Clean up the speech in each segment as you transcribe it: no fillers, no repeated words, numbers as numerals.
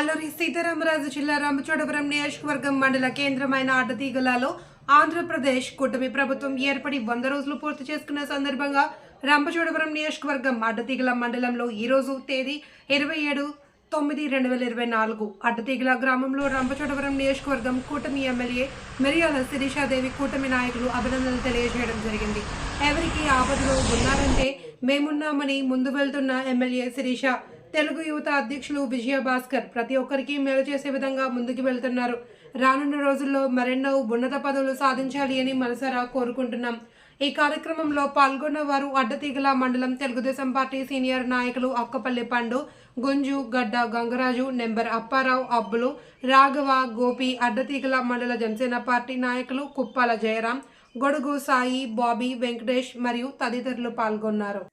అల్లూరి సీతారామరాజు జిల్లా రంపచోడవరం నియోజకవర్గం మండల కేంద్రమైన అడ్డతీగలలో ఆంధ్రప్రదేశ్ కూటమి ప్రభుత్వం ఏర్పడి 100 రోజులు పూర్తి చేసుకున్న సందర్భంగా రంపచోడవరం నియోజకవర్గం అడ్డతీగల మండలంలో ఈరోజు తేదీ 27/9/2024 అడ్డతీగల గ్రామంలో రంపచోడవరం నియోజకవర్గం కూటమి ఎమ్మెల్యే మిరియాల శిరీషాదేవి కూటమి నాయకులు అభినందనలు తెలియజేయడం జరిగింది. ఎవరికి ఆపదలో ఉన్నారంటే మేమున్నామని ముందు వెళ్తున్న ఎమ్మెల్యే శిరీష తెలుగు యువత అధ్యక్షులు విజయ భాస్కర్ ప్రతి ఒక్కరికి మేలు చేసే విధంగా ముందుకు వెళ్తున్నారు. రానున్న రోజుల్లో మరెన్నో ఉన్నత పదవులు సాధించాలి అని మనసారా కోరుకుంటున్నాం. ఈ కార్యక్రమంలో పాల్గొన్న వారు అడ్డతీగల మండలం తెలుగుదేశం పార్టీ సీనియర్ నాయకులు అక్కపల్లి పండు, గుంజు, గడ్డ గంగరాజు, నెంబర్ అప్పారావు, అబ్బులు, రాఘవ, గోపి, అడ్డతీగల మండల జనసేన పార్టీ నాయకులు కుప్పాల జయరాం, గొడుగు సాయి, బాబీ, వెంకటేష్ మరియు తదితరులు పాల్గొన్నారు.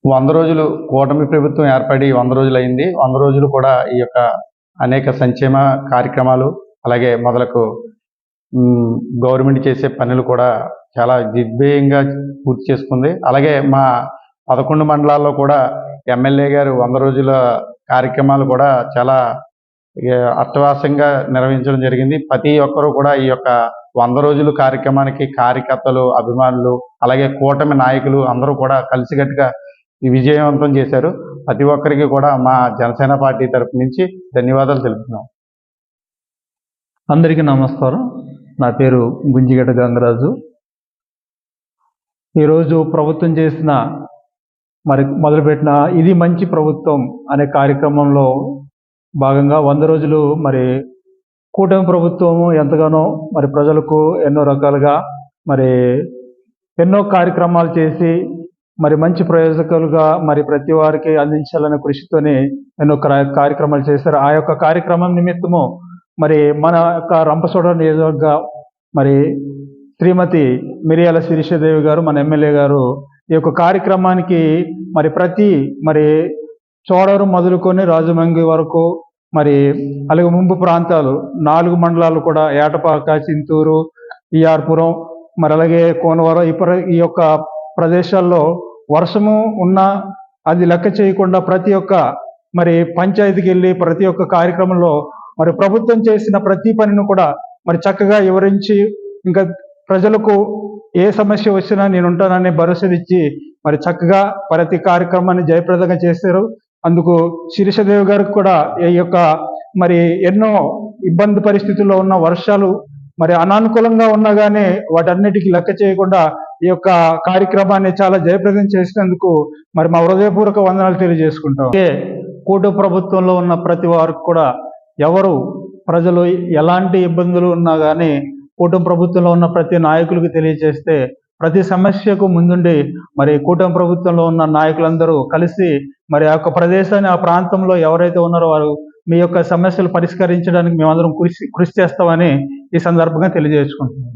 100 రోజులు కూటమి ప్రభుత్వం ఏర్పడి 100 రోజులు అయింది. 100 రోజులు కూడా ఈ యొక్క అనేక సంక్షేమ కార్యక్రమాలు అలాగే మొదలకు గవర్నమెంట్ చేసే పనులు కూడా చాలా దిగ్విజయంగా పూర్తి చేసుకుంది. అలాగే మా 11 మండలాల్లో కూడా ఎమ్మెల్యే గారు 100 రోజుల కార్యక్రమాలు కూడా చాలా అట్టహాసంగా నిర్వహించడం జరిగింది. ప్రతి ఒక్కరూ కూడా ఈ యొక్క 100 రోజుల కార్యక్రమానికి కార్యకర్తలు, అభిమానులు అలాగే కూటమి నాయకులు అందరూ కూడా కలిసికట్టుగా విజయవంతం చేశారు. ప్రతి ఒక్కరికి కూడా మా జనసేన పార్టీ తరపు నుంచి ధన్యవాదాలు తెలుపుతున్నాం. అందరికీ నమస్కారం. నా పేరు గుంజిగడ్డ గంగరాజు. ఈరోజు ప్రభుత్వం చేసిన మొదలుపెట్టిన ఇది మంచి ప్రభుత్వం అనే కార్యక్రమంలో భాగంగా 100 రోజులు కూటమి ప్రభుత్వము ఎంతగానో ప్రజలకు ఎన్నో రకాలుగా ఎన్నో కార్యక్రమాలు చేసి మంచి ప్రయోజకులుగా ప్రతి వారికి అందించాలనే కృషితోనే ఎన్నో కార్యక్రమాలు చేశారు. ఆ యొక్క కార్యక్రమం నిమిత్తము మన యొక్క రంపచోడవరం నియోజకవర్గ శ్రీమతి మిరియాల శిరీషాదేవి గారు మన ఎమ్మెల్యే గారు ఈ యొక్క కార్యక్రమానికి ప్రతి చోడవరం మొదలుకొని రాజమండ్రి వరకు అలాగే ముంపు ప్రాంతాలు 4 మండలాలు కూడా ఏటపాక, చింతూరు, ఈఆర్పురం అలాగే కోనవరం ఈ యొక్క ప్రదేశాల్లో వర్షము ఉన్నా అది లెక్క చేయకుండా ప్రతి ఒక్క పంచాయతీకి వెళ్ళి ప్రతి ఒక్క కార్యక్రమంలో ప్రభుత్వం చేసిన ప్రతి పనిని కూడా చక్కగా వివరించి ఇంకా ప్రజలకు ఏ సమస్య వచ్చినా నేను ఉంటానని భరోసా ఇచ్చి చక్కగా ప్రతి కార్యక్రమాన్ని జయప్రదంగా చేశారు. అందుకు శిరీషాదేవి గారికి కూడా ఈ యొక్క ఎన్నో ఇబ్బంది పరిస్థితుల్లో ఉన్న వర్షాలు అనానుకూలంగా ఉన్నా కానీ వాటన్నిటికీ లెక్క చేయకుండా ఈ యొక్క కార్యక్రమాన్ని చాలా జయప్రదం చేసినందుకు మా హృదయపూర్వక వందనాలు తెలియజేసుకుంటాం. కూటమి ప్రభుత్వంలో ఉన్న ప్రతి వారికి కూడా ప్రజలు ఎలాంటి ఇబ్బందులు ఉన్నా కానీ కూటమి ప్రభుత్వంలో ఉన్న ప్రతి నాయకులకు తెలియజేస్తే ప్రతి సమస్యకు ముందుండి కూటమి ప్రభుత్వంలో ఉన్న నాయకులందరూ కలిసి ఆ యొక్క ప్రదేశాన్ని ఆ ప్రాంతంలో ఎవరైతే ఉన్నారో వారు మీ యొక్క సమస్యలు పరిష్కరించడానికి మేమందరం కృషి చేస్తామని ఈ సందర్భంగా తెలియజేసుకుంటున్నాం.